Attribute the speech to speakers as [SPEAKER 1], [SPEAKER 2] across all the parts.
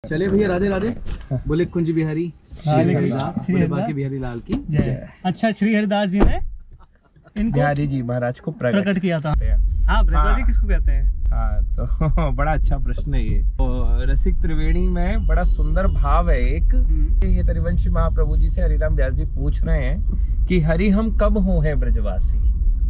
[SPEAKER 1] चले भैया, राधे राधे। बोले कुंज बिहारी श्री हरिदास, बोले बाकी बिहारी लाल की जय।
[SPEAKER 2] अच्छा, श्री हरिदास जी ने इनको
[SPEAKER 3] बिहारी जी महाराज को
[SPEAKER 2] प्रकट किया था। हाँ, ब्रजवासी किसको कहते हैं?
[SPEAKER 3] हाँ, तो बड़ा अच्छा प्रश्न है ये। तो रसिक त्रिवेणी में बड़ा सुंदर भाव है एक। ये हरिवंश महाप्रभु जी से हरिराम व्यास जी पूछ रहे हैं कि हरि हम कब हो हैं ब्रजवासी।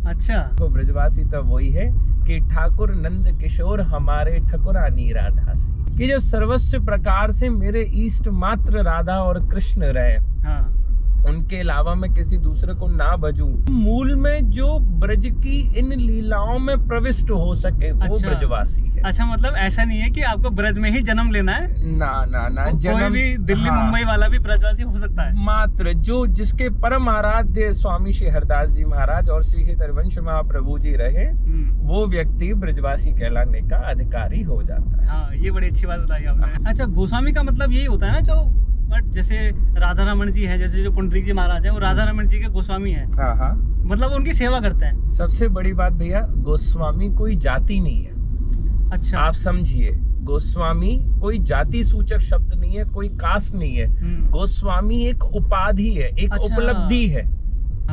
[SPEAKER 2] अच्छा,
[SPEAKER 3] तो ब्रजवासी तो वही है कि ठाकुर नंद किशोर हमारे ठकुरानी राधासी, कि जो सर्वस्व प्रकार से मेरे इष्ट मात्र राधा और कृष्ण रहे।
[SPEAKER 2] हाँ।
[SPEAKER 3] उनके अलावा मैं किसी दूसरे को ना भजूं। मूल में जो ब्रज की इन लीलाओं में प्रविष्ट हो सके वो
[SPEAKER 2] अच्छा,
[SPEAKER 3] ब्रजवासी है।
[SPEAKER 2] अच्छा, मतलब ऐसा नहीं है कि आपको ब्रज में ही जन्म लेना है।
[SPEAKER 3] ना ना ना,
[SPEAKER 2] कोई भी दिल्ली मुंबई वाला भी ब्रजवासी हो सकता है।
[SPEAKER 3] मात्र जो जिसके परम आराध्य स्वामी श्री हरदास जी महाराज और श्री हरिवंश महाप्रभु जी रहे, वो व्यक्ति ब्रजवासी कहलाने का अधिकारी हो जाता है।
[SPEAKER 2] हाँ, ये बड़ी अच्छी बात बताई आपने। अच्छा, गोस्वामी का मतलब यही होता है ना, जो जैसे राधा रमन जी है, जैसे जो पुंडरीक जी महाराज है, वो राधा रमन जी के गोस्वामी है।
[SPEAKER 3] हाँ हाँ,
[SPEAKER 2] मतलब उनकी सेवा करते हैं।
[SPEAKER 3] सबसे बड़ी बात भैया, गोस्वामी कोई जाति नहीं है।
[SPEAKER 2] अच्छा,
[SPEAKER 3] आप समझिए, गोस्वामी कोई जाति सूचक शब्द नहीं है, कोई कास्ट नहीं है। गोस्वामी एक उपाधि है, एक
[SPEAKER 2] अच्छा,
[SPEAKER 3] उपलब्धि है,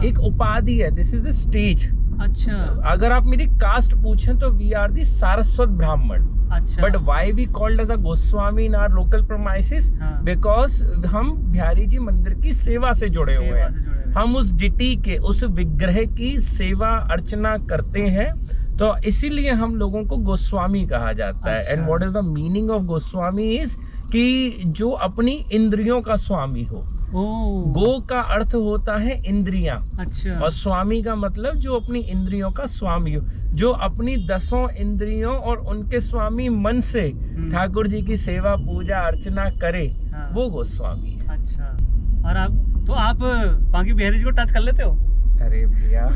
[SPEAKER 3] एक उपाधि है। This is the stage.
[SPEAKER 2] अच्छा,
[SPEAKER 3] अगर आप मेरी कास्ट पूछें तो we are the Saraswat Brahmin.
[SPEAKER 2] अच्छा,
[SPEAKER 3] but why we called as a Goswami in our local premises, because हम बिहारी जी मंदिर की सेवा से जुड़े हुए हैं। हम उस डिटी के, उस विग्रह की सेवा अर्चना करते हैं, तो इसीलिए हम लोगों को गोस्वामी कहा जाता है। And what is the meaning of Goswami is कि जो अपनी इंद्रियों का स्वामी हो। गो का अर्थ होता है इंद्रियां।
[SPEAKER 2] अच्छा,
[SPEAKER 3] और स्वामी का मतलब जो अपनी इंद्रियों का स्वामी हो, जो अपनी 10 इंद्रियों और उनके स्वामी मन से ठाकुर जी की सेवा पूजा अर्चना करे, वो गोस्वामी है।
[SPEAKER 2] अच्छा, और आप बाकी बिहारी जी को टच कर लेते हो?
[SPEAKER 3] अरे भैया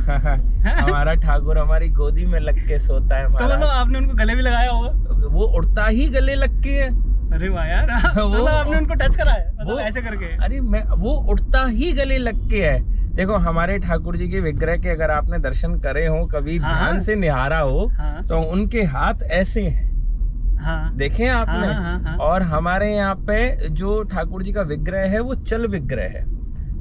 [SPEAKER 3] हमारा ठाकुर हमारी गोदी में लग के सोता है।
[SPEAKER 2] तो मतलब आपने उनको गले भी लगाया होगा?
[SPEAKER 3] वो उड़ता ही गले लग के है।
[SPEAKER 2] अरे वाह यार, मतलब आपने उनको टच करा है, मतलब ऐसे करके?
[SPEAKER 3] अरे वो उड़ता ही गले लग के है। देखो, हमारे ठाकुर जी के विग्रह के अगर आपने दर्शन करे हो, कभी ध्यान से निहारा हो, तो उनके हाथ ऐसे हैं।
[SPEAKER 2] हाँ,
[SPEAKER 3] देखे आपने?
[SPEAKER 2] हाँ।
[SPEAKER 3] और हमारे यहाँ पे जो ठाकुर जी का विग्रह है वो चल विग्रह है।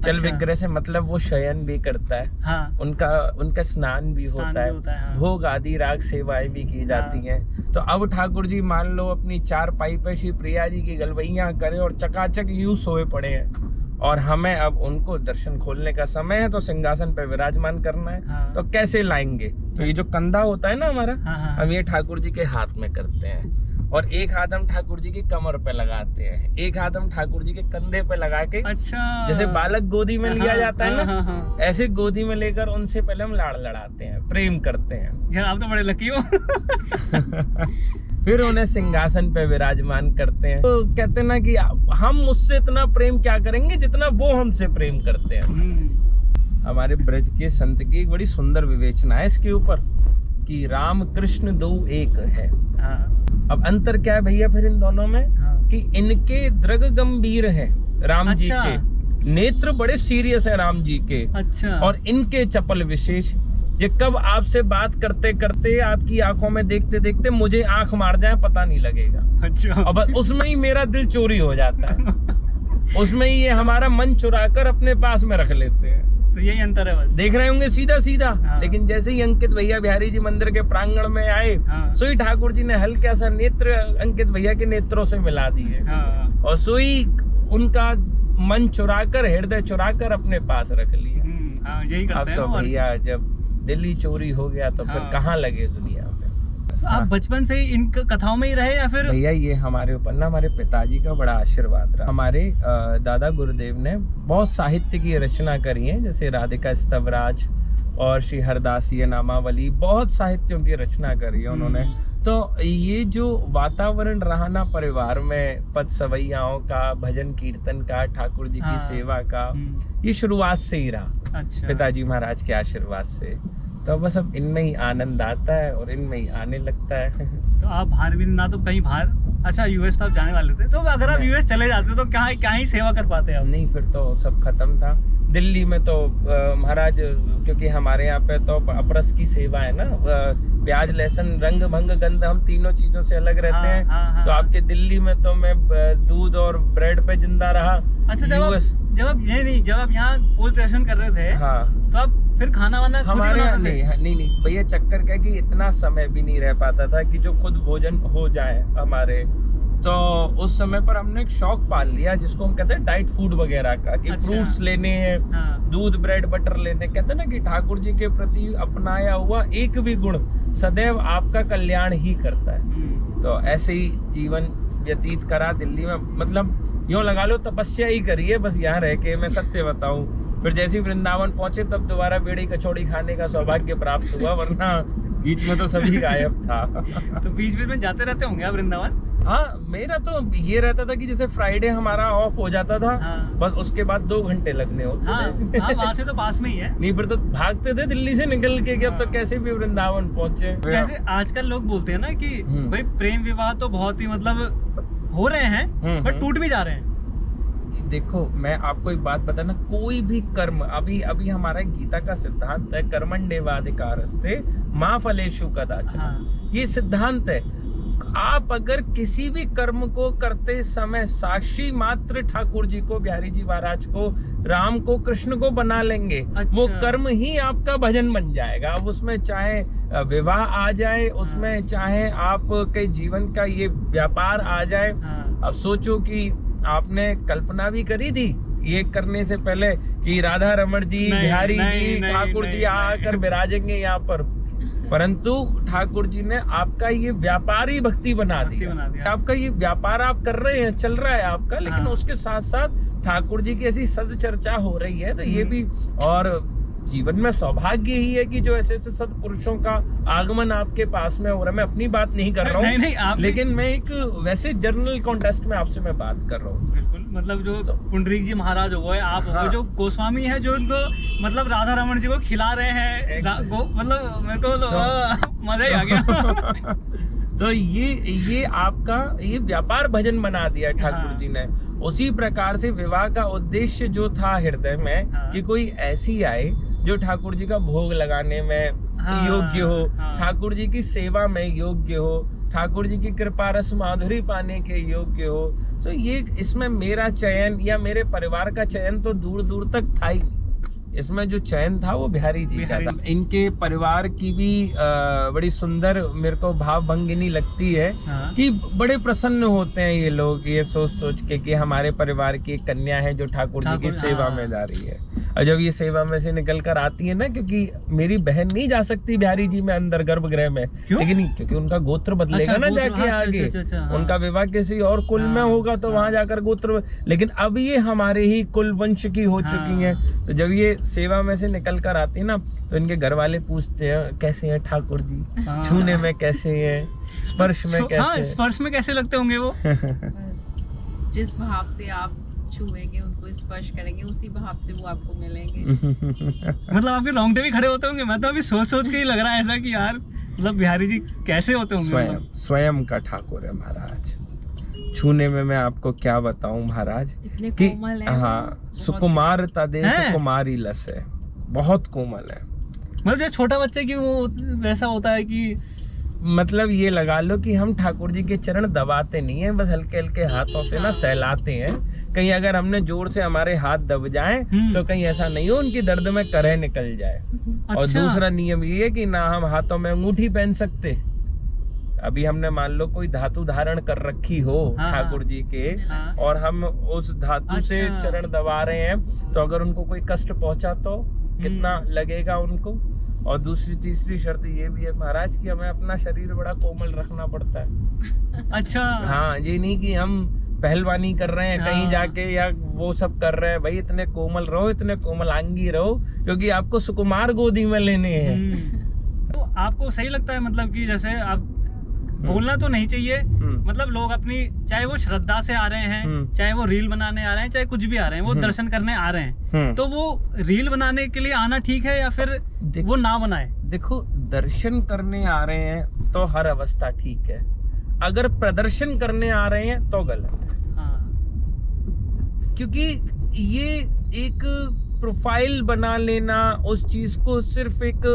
[SPEAKER 3] चल विग्रह से मतलब वो शयन भी करता है।
[SPEAKER 2] हाँ,
[SPEAKER 3] उनका स्नान भी होता है,
[SPEAKER 2] हाँ।
[SPEAKER 3] भोग आदि राग सेवाएं भी की जाती हैं। तो अब ठाकुर जी मान लो अपनी 4 पाई पे श्री प्रिया जी की गलवैया करे और चकाचक यूं सोए पड़े हैं, और हमें अब उनको दर्शन खोलने का समय है, तो सिंहासन पे विराजमान करना है। तो कैसे लाएंगे? तो ये जो कंधा होता है ना हमारा, हम ये ठाकुर जी के हाथ में करते हैं, और एक हाथ हम ठाकुर जी की कमर पे लगाते हैं, एक हाथ हम ठाकुर जी के कंधे पे लगा के,
[SPEAKER 2] अच्छा,
[SPEAKER 3] जैसे बालक गोदी में लिया जाता है ना, ऐसे गोदी में लेकर उनसे पहले हम लाड़ लड़ाते हैं, प्रेम करते हैं।
[SPEAKER 2] यार, आप तो बड़े लकी हो।
[SPEAKER 3] फिर उन्हें सिंहासन पे विराजमान करते हैं। तो कहते हैं ना कि हम मुझसे इतना प्रेम क्या करेंगे जितना वो हमसे प्रेम करते हैं। हमारे ब्रज के संत की एक बड़ी सुंदर विवेचना है इसके ऊपर कि राम कृष्ण दो एक है। अब अंतर क्या है भैया फिर इन दोनों में? कि इनके दृग गंभीर है राम जी के, नेत्र बड़े सीरियस है राम जी के।
[SPEAKER 2] अच्छा,
[SPEAKER 3] और इनके चपल विशेष, ये कब आपसे बात करते करते आपकी आंखों में देखते देखते मुझे आंख मार जाए पता नहीं लगेगा।
[SPEAKER 2] अच्छा,
[SPEAKER 3] अब उसमें ही मेरा दिल चोरी हो जाता है, उसमें ही ये हमारा मन चुरा कर अपने पास में रख लेते हैं।
[SPEAKER 2] तो यही अंतर है बस।
[SPEAKER 3] देख रहे होंगे सीधा सीधा, लेकिन जैसे ही अंकित भैया बिहारी जी मंदिर के प्रांगण में आए, सोई ठाकुर जी ने हल्का सा नेत्र अंकित भैया के नेत्रों से मिला दिए, और सोई उनका मन चुराकर, हृदय चुराकर अपने पास रख लिया।
[SPEAKER 2] यही करते हैं।
[SPEAKER 3] अब तो भैया जब दिल ही चोरी हो गया तो फिर कहाँ लगे दुनिया में।
[SPEAKER 2] तो आप बचपन से ही इन कथाओं में ही रहे या फिर?
[SPEAKER 3] भैया ये हमारे ऊपर ना हमारे पिताजी का बड़ा आशीर्वाद रहा। हमारे दादा गुरुदेव ने बहुत साहित्य की रचना करी है, जैसे राधिका स्तवराज और श्री हरदासीय नामावली, बहुत साहित्यों की रचना करी है उन्होंने। तो ये जो वातावरण रहा ना परिवार में, पद सवैयाओं का, भजन कीर्तन का, ठाकुर जी की सेवा का, ये शुरुआत से ही रहा। अच्छा, पिताजी महाराज के आशीर्वाद से। तो बस अब इनमें ही आनंद आता है और इनमें ही आने लगता है।
[SPEAKER 2] तो आप बाहर भी ना, तो कहीं बाहर अच्छा, यूएस तो आप जाने वाले थे, तो अगर आप यूएस चले जाते तो क्या ही सेवा कर पाते आप?
[SPEAKER 3] नहीं, फिर तो सब खत्म था। दिल्ली में तो महाराज, क्योंकि हमारे यहाँ पे तो अपरस की सेवा है ना, प्याज लहसुन रंग भंग गंध, हम तीनों चीजों से अलग रहते हैं। तो आपके दिल्ली में तो मैं दूध और ब्रेड पे जिंदा रहा।
[SPEAKER 2] अच्छा, जब आप यहाँ पोस्ट ग्रेजुएशन कर रहे थे, हाँ, तो आप फिर खाना वाना
[SPEAKER 3] हमारे यहाँ नहीं भैया, चक्कर क्या कि इतना समय भी नहीं रह पाता था कि जो खुद भोजन हो जाए हमारे। तो उस समय पर हमने एक शौक पाल लिया जिसको हम कहते हैं डाइट फूड वगैरह का, कि फ्रूट्स लेने हैं, हाँ, दूध ब्रेड बटर लेने। कहते हैं ना कि ठाकुर जी के प्रति अपनाया हुआ एक भी गुण सदैव आपका कल्याण ही करता है। तो ऐसे ही जीवन व्यतीत करा दिल्ली में, मतलब यूँ लगा लो तपस्या ही करिए बस यहाँ रह के। मैं सत्य बताऊं, फिर जैसे ही वृंदावन पहुंचे तब दोबारा बेड़ी कचौड़ी खाने का सौभाग्य प्राप्त हुआ, वरना बीच में तो सभी गायब था।
[SPEAKER 2] तो बीच में जाते रहते होंगे आप वृंदावन?
[SPEAKER 3] हाँ, मेरा तो ये रहता था कि जैसे फ्राइडे हमारा ऑफ हो जाता था, हाँ, बस उसके बाद 2 घंटे लगने होते थे।
[SPEAKER 2] हाँ, वहाँ से तो पास में ही है।
[SPEAKER 3] नहीं, फिर तो भागते थे दिल्ली से निकल के कि अब तो कैसे भी वृंदावन पहुंचे।
[SPEAKER 2] जैसे आजकल लोग बोलते हैं ना कि भाई प्रेम विवाह तो बहुत ही मतलब हो रहे हैं, पर टूट भी जा रहे हैं।
[SPEAKER 3] देखो, मैं आपको एक बात बता ना, कोई भी कर्म, अभी हमारा गीता का सिद्धांत है, कर्मण्येवाधिकारस्ते मा फलेषु कदाचन। हाँ, ये सिद्धांत है। आप अगर किसी भी कर्म को करते समय साक्षी मात्र ठाकुर जी को, बिहारी जी महाराज को, राम को, कृष्ण को बना लेंगे, अच्छा, वो कर्म ही आपका भजन बन जाएगा। अब उसमें चाहे विवाह आ जाए, उसमें चाहे आपके जीवन का ये व्यापार आ जाए। हाँ, अब सोचो कि आपने कल्पना भी करी थी ये करने से पहले कि राधा रमण जी, बिहारी जी, ठाकुर जी आकर विराजेंगे यहाँ पर, परंतु ठाकुर जी ने आपका ये व्यापारी भक्ति बना दिया। आपका ये व्यापार आप कर रहे हैं, चल रहा है आपका, लेकिन उसके साथ साथ ठाकुर जी की ऐसी सद चर्चा हो रही है। तो ये भी, और जीवन में सौभाग्य ही है कि जो ऐसे ऐसे सत्पुरुषों का आगमन आपके पास में हो रहा है। मैं अपनी बात नहीं कर रहा हूँ, लेकिन मैं एक वैसे जर्नल कॉन्टेस्ट में आपसे मैं बात कर रहा हूँ।
[SPEAKER 2] बिल्कुल, मतलब जो पुंडरीक जी महाराज हो गए, आप हो गए, जो गोस्वामी है, जो उनको मतलब राधा रमण जी को खिला रहे हैं, मतलब मेरे को तो मजा ही आ गया।
[SPEAKER 3] तो ये आपका ये व्यापार भजन बना दिया ठाकुर जी ने। उसी प्रकार से विवाह का उद्देश्य जो था हृदय में, कि कोई ऐसी आए जो ठाकुर जी का भोग लगाने में योग्य हो, ठाकुर जी की सेवा में योग्य हो, ठाकुर जी की कृपा रस माधुरी पाने के योग्य हो। तो ये इसमें मेरा चयन या मेरे परिवार का चयन तो दूर दूर तक था ही। इसमें जो चयन था वो बिहारी जी का था। इनके परिवार की भी बड़ी सुंदर मेरे को भाव भंगिनी लगती है। हाँ। कि बड़े प्रसन्न होते हैं ये लोग, ये सोच सोच के कि हमारे परिवार की एक कन्या है जो ठाकुर जी की सेवा में जा रही है। और जब ये सेवा में से निकल कर आती है ना, क्योंकि मेरी बहन नहीं जा सकती बिहारी जी में अंदर गर्भगृह में, लेकिन क्योंकि उनका गोत्र बदलेगा ना जाके आगे। उनका विवाह किसी और कुल में होगा तो वहां जाकर गोत्र, लेकिन अब ये हमारे ही कुल वंश की हो चुकी है। तो जब ये सेवा में से निकल कर आती है ना, तो इनके घर वाले पूछते हैं कैसे हैं ठाकुर जी, छूने में कैसे हैं, स्पर्श में कैसे?
[SPEAKER 2] हाँ, स्पर्श में कैसे लगते होंगे वो?
[SPEAKER 4] जिस भाव से आप छुएंगे, उनको स्पर्श करेंगे, उसी भाव से वो आपको मिलेंगे।
[SPEAKER 2] मतलब आपके रोंगटे भी खड़े होते होंगे। मैं तो अभी सोच के ही लग रहा है ऐसा कि यार मतलब बिहारी जी कैसे होते होंगे।
[SPEAKER 3] स्वयं का ठाकुर है महाराज। छूने में मैं आपको क्या बताऊं महाराज,
[SPEAKER 4] इतने कोमल है।
[SPEAKER 3] हाँ, सुकुमारता देख कुमारी लस है, बहुत कोमल है।
[SPEAKER 2] मतलब जो छोटा बच्चे की वो वैसा होता है कि
[SPEAKER 3] मतलब ये लगा लो कि हम ठाकुर जी के चरण दबाते नहीं है, बस हल्के हल्के हाथों से ना सहलाते हैं। कहीं अगर हमने जोर से हमारे हाथ दब जाएं तो कहीं ऐसा नहीं हो उनकी दर्द में करह निकल जाए। अच्छा। और दूसरा नियम ये है कि ना हम हाथों में अंगूठी पहन सकते। अभी हमने मान लो कोई धातु धारण कर रखी हो ठाकुर जी के, और हम उस धातु से चरण दबा रहे हैं, तो अगर उनको कोई कष्ट पहुंचा तो कितना लगेगा उनको। और दूसरी तीसरी शर्त ये भी है महाराज कि हमें अपना शरीर बड़ा कोमल रखना पड़ता है।
[SPEAKER 2] अच्छा।
[SPEAKER 3] हाँ, ये नहीं कि हम पहलवानी कर रहे हैं कहीं जाके या वो सब कर रहे हैं। भाई इतने कोमल रहो, इतने कोमलांगी रहो, क्योंकि आपको सुकुमार गोदी में लेने हैं।
[SPEAKER 2] तो आपको सही लगता है मतलब कि जैसे आप बोलना तो नहीं चाहिए, मतलब लोग अपनी, चाहे वो श्रद्धा से आ रहे हैं, चाहे वो रील बनाने आ रहे हैं, चाहे कुछ भी आ रहे हैं, वो दर्शन करने आ रहे हैं, तो वो रील बनाने के लिए आना ठीक है या फिर वो ना बनाए?
[SPEAKER 3] देखो, दर्शन करने आ रहे हैं तो हर अवस्था ठीक है। अगर प्रदर्शन करने आ रहे हैं तो गलत है।
[SPEAKER 2] हाँ।
[SPEAKER 3] क्योंकि ये एक प्रोफाइल बना लेना, उस चीज को सिर्फ एक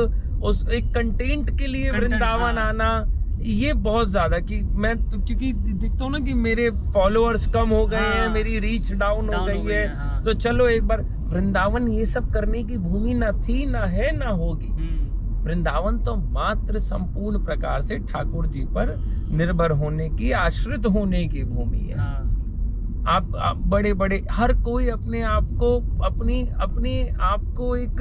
[SPEAKER 3] कंटेंट के लिए वृंदावन आना, ये बहुत ज्यादा कि मैं तो, क्योंकि देखता हूँ ना कि मेरे फॉलोअर्स कम हो गए हैं, मेरी रीच डाउन हो गई है, तो चलो एक बार वृंदावन ये सब करने की भूमि ना थी, ना है, ना होगी। वृंदावन तो मात्र संपूर्ण प्रकार से ठाकुर जी पर निर्भर होने की, आश्रित होने की भूमि है। आप बड़े बड़े हर कोई अपने आप को एक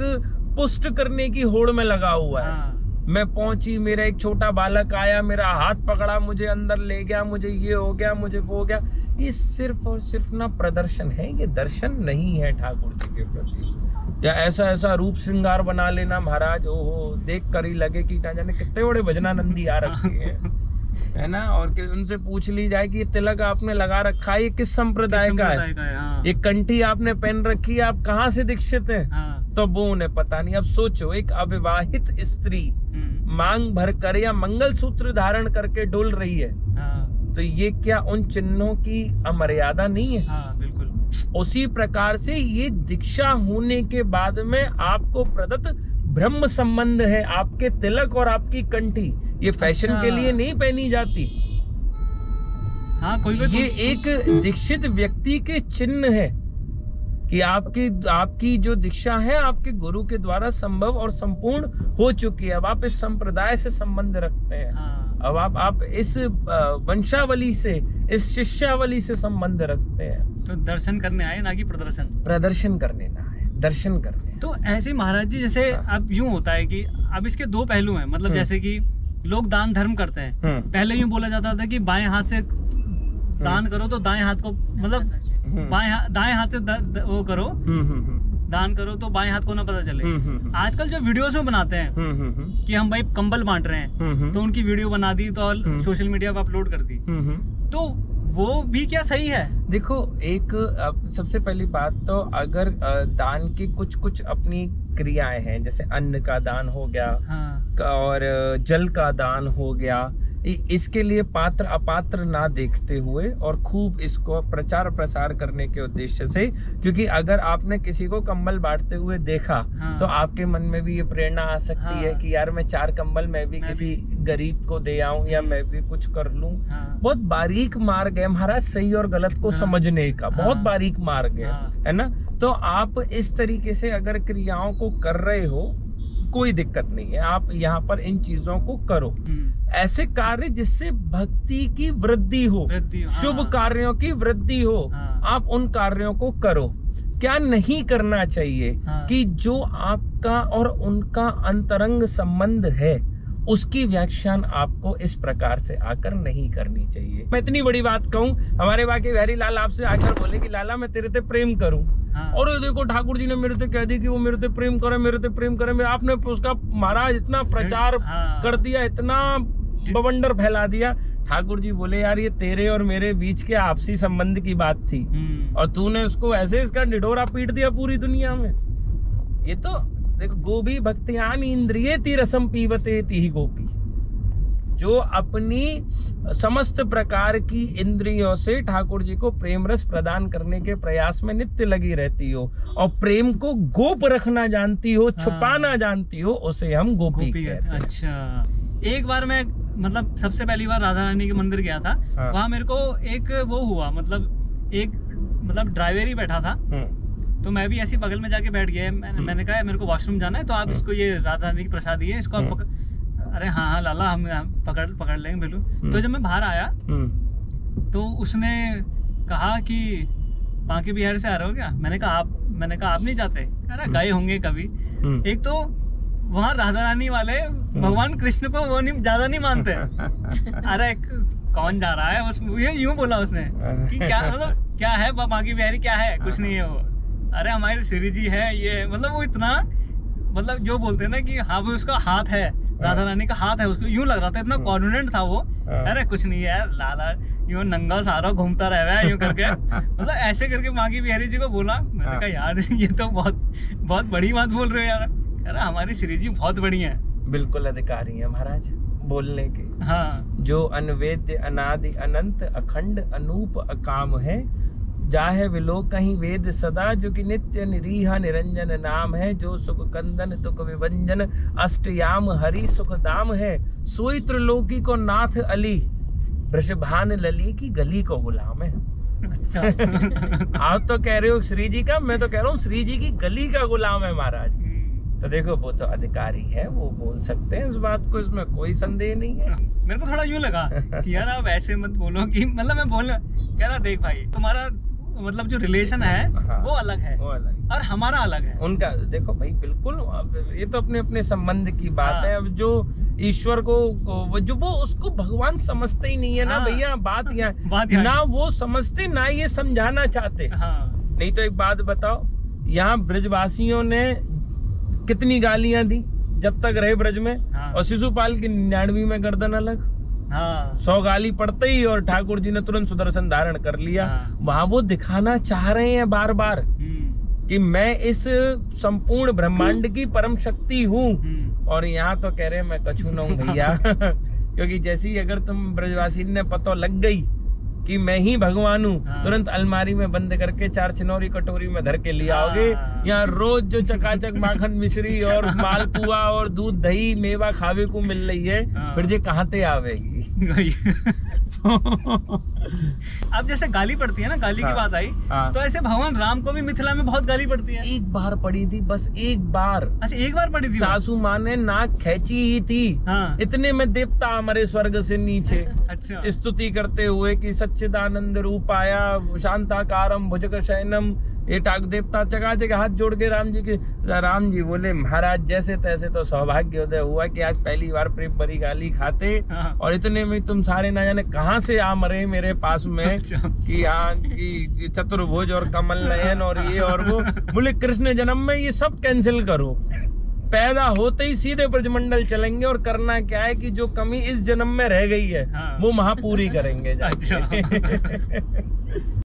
[SPEAKER 3] पुष्ट करने की होड़ में लगा हुआ है। मैं पहुंची, मेरा एक छोटा बालक आया, मेरा हाथ पकड़ा, मुझे अंदर ले गया, मुझे ये हो गया, मुझे वो हो गया। ये सिर्फ और सिर्फ ना प्रदर्शन है, ये दर्शन नहीं है ठाकुर जी के प्रति। या ऐसा रूप श्रृंगार बना लेना महाराज, ओहो, देख कर ही लगे कि ना जाने कितने बड़े भजनानंदी आ रखे हैं, है ना। और उनसे पूछ ली जाए कि ये तिलक आपने लगा रखा है, ये किस संप्रदाय का है, ये कंठी आपने पहन रखी है, आप कहाँ से दीक्षित हैं? तो वो उन्हें पता नहीं। अब सोचो, एक अविवाहित स्त्री मांग भर कर या मंगल सूत्र धारण करके डोल रही है, तो ये क्या उन चिन्हों की अमर्यादा नहीं है?
[SPEAKER 2] बिल्कुल।
[SPEAKER 3] उसी प्रकार से ये दीक्षा होने के बाद में आपको प्रदत्त ब्रह्म संबंध है। आपके तिलक और आपकी कंठी ये फैशन के लिए नहीं पहनी जाती। ये एक दीक्षित व्यक्ति के चिन्ह है कि आपकी जो दीक्षा है आपके गुरु के द्वारा संभव और संपूर्ण हो चुकी है। अब आप इस संप्रदाय से संबंध रखते हैं, अब आप इस वंशावली से, इस शिष्यावली से संबंध रखते हैं।
[SPEAKER 2] तो दर्शन करने आए, ना कि
[SPEAKER 3] प्रदर्शन करने ना आए, दर्शन करने।
[SPEAKER 2] तो ऐसे महाराज जी, जैसे अब यूं होता है कि अब इसके दो पहलू हैं, मतलब जैसे कि लोग दान धर्म करते हैं। पहले यूं बोला जाता था कि बाएं हाथ से दान करो तो दाएं हाथ को, मतलब दाएं हाथ से वो करो, दान करो तो बाएं हाथ को ना पता चले। आजकल जो वीडियोस में बनाते हैं कि हम भाई कंबल बांट रहे हैं, तो उनकी वीडियो बना दी तो सोशल मीडिया पे अपलोड कर दी, तो वो भी क्या सही है?
[SPEAKER 3] देखो, एक सबसे पहली बात तो अगर दान की कुछ अपनी क्रियाएं हैं, जैसे अन्न का दान हो गया, और जल का दान हो गया, इसके लिए पात्र अपात्र ना देखते हुए और खूब इसको प्रचार प्रसार करने के उद्देश्य से, क्योंकि अगर आपने किसी को कंबल बांटते हुए देखा तो आपके मन में भी ये प्रेरणा आ सकती है कि यार मैं 4 कंबल मैं भी किसी गरीब को दे आऊं, या मैं भी कुछ कर लूं। बहुत बारीक मार्ग है महाराज, सही और गलत को समझने का, बहुत बारीक मार्ग है ना। तो आप इस तरीके से अगर क्रियाओं को कर रहे हो, कोई दिक्कत नहीं है, आप यहाँ पर इन चीजों को करो। ऐसे कार्य जिससे भक्ति की वृद्धि हो, शुभ कार्यों की वृद्धि हो, आप उन कार्यों को करो। क्या नहीं करना चाहिए कि जो आपका और उनका अंतरंग संबंध है उसकी व्याख्यान आपको इस प्रकार से आकर नहीं करनी चाहिए। मैं इतनी बड़ी बात कहूँ, हमारे बाकी बिहारी लाल आपसे आकर बोले कि लाला मैं तेरे से प्रेम करूं, और देखो ठाकुर जी ने मेरे से कह दी कि वो मेरे से प्रेम करे, मेरे से प्रेम करे। आपने उसका महाराज इतना प्रचार कर दिया, इतना बवंडर फैला दिया। ठाकुर जी बोले यार ये तेरे और मेरे बीच के आपसी संबंध की बात थी, और तूने उसको ऐसे इसका निडोरा पीट दिया पूरी दुनिया में। ये तो देखो, गोभी भक्त्यान इंद्रिये ती रसम पीवते ती गोपी, जो अपनी समस्त प्रकार की इंद्रियों से ठाकुर जी को प्रेम रस प्रदान करने के प्रयास में नित्य लगी रहती हो, और प्रेम को गोप रखना जानती हो, छुपाना जानती हो, उसे हम गोपी कहते हैं।
[SPEAKER 2] अच्छा, एक बार मैं मतलब सबसे पहली बार राधा रानी के मंदिर गया था, वहाँ मेरे को एक वो हुआ, मतलब ड्राइवर ही बैठा था, तो मैं भी ऐसी बगल में जाके बैठ गया। मैंने कहा मेरे को वॉशरूम जाना है, तो आप इसको, ये राधा रानी की प्रसादी है, इसको आप अरे हाँ लाला हम पकड़ लेंगे बिल्कुल। तो जब मैं बाहर आया तो उसने कहा कि बांके बिहार से आ रहे हो क्या? मैंने कहा आप नहीं जाते? अरे गए होंगे कभी। एक तो वहाँ राधा रानी वाले भगवान कृष्ण को वो नहीं ज्यादा नहीं मानते। अरे कौन जा रहा है, बस यूं बोला उसने कि क्या मतलब क्या है बांके बिहारी, क्या है, कुछ नहीं है वो। अरे हमारे श्री जी है ये, मतलब वो इतना, मतलब जो बोलते हैं ना कि हाँ वो उसका हाथ है, राधा रानी का हाथ है, उसको यूं लग रहा था, इतना कॉन्फिडेंट था वो। अरे कुछ नहीं है यार, लाला यूं नंगा सारा घूमता रह रहा है यूं करके, मतलब ऐसे करके बांके बिहारी जी को बोला। मैंने कहा यार ये तो बहुत बड़ी बात बोल रहे हो यार। अरे हमारी श्री जी बहुत बड़ी है।
[SPEAKER 3] बिल्कुल अधिकारी है महाराज बोलने के।
[SPEAKER 2] हाँ।
[SPEAKER 3] जो अनवेद्य अनादि अनंत अखंड अनूप अकाम है, जाहे विलो कहीं वेद सदा, जो कि नित्य निरीहा निरंजन नाम है। जो सुख कंदन तुक विभंजन अष्टयाम हरि सुख दाम है। सोई त्रिलोकी को नाथ अली, वृषभान लली की गली को गुलाम है। आप तो कह रहे हो श्री जी का, मैं तो कह रहा हूँ श्री जी की गली का गुलाम है महाराज। तो देखो वो तो अधिकारी है, वो बोल सकते हैं इस बात को, इसमें कोई संदेह नहीं है।
[SPEAKER 2] मेरे को थोड़ा यूं लगा कि यार आप ऐसे मत बोलो कि मतलब मैं बोल कह रहा देख भाई तुम्हारा मतलब जो रिलेशन है वो अलग है,
[SPEAKER 3] वो अलग
[SPEAKER 2] और हमारा अलग है।
[SPEAKER 3] उनका देखो भाई बिल्कुल, ये तो अपने अपने संबंध की बात है। अब जो ईश्वर को जो वो उसको भगवान समझते ही नहीं है ना भैया, बात यहाँ ना वो समझते ना ये समझाना चाहते। नहीं तो एक बात बताओ, यहाँ ब्रजवासियों ने कितनी गालियां दी जब तक रहे ब्रज में, और शिशुपाल की 99 में गर्दन अलग। 100 गाली पड़ते ही और ठाकुर जी ने तुरंत सुदर्शन धारण कर लिया। वहां वो दिखाना चाह रहे हैं बार बार कि मैं इस संपूर्ण ब्रह्मांड की परम शक्ति हूँ, और यहाँ तो कह रहे हैं मैं कछु न हूँ भैया। क्योंकि जैसे ही अगर तुम ब्रजवासी ने पता लग गई कि मैं ही भगवान हूँ, तुरंत अलमारी में बंद करके 4 चिनौरी कटोरी में धर के ले आओगे। यहाँ रोज जो चकाचक माखन मिश्री और मालपुआ और दूध दही मेवा खावे को मिल रही है, फिर जे कहाँ ते आवेगी।
[SPEAKER 2] अब जैसे गाली पड़ती है ना, गाली की बात आई, तो ऐसे भगवान राम को भी मिथिला में बहुत गाली पड़ती है।
[SPEAKER 3] एक बार पड़ी थी, बस एक बार।
[SPEAKER 2] अच्छा, एक बार पड़ी थी।
[SPEAKER 3] सासू माँ ने नाक खींची ही थी। इतने में देवता हमारे स्वर्ग से नीचे
[SPEAKER 2] अच्छा
[SPEAKER 3] स्तुति करते हुए कि सच्चिदानंद रूपाया शांताकारम भुजग शयनम। ये टाक देवता चकाचक हाथ जोड़ के राम जी बोले महाराज जैसे तैसे तो सौभाग्योदय हुआ कि आज पहली बार प्रेम भरी गाली खाते, और इतने में तुम सारे ना जाने कहाँ से आ मरे मेरे पास में।
[SPEAKER 2] अच्छा।
[SPEAKER 3] कि यहाँ की चतुर्भुज और कमल नयन और ये और वो। बोले कृष्ण जन्म में ये सब कैंसिल करो, पैदा होते ही सीधे ब्रजमंडल चलेंगे, और करना क्या है कि जो कमी इस जन्म में रह गई है वो महापूरी करेंगे जाके।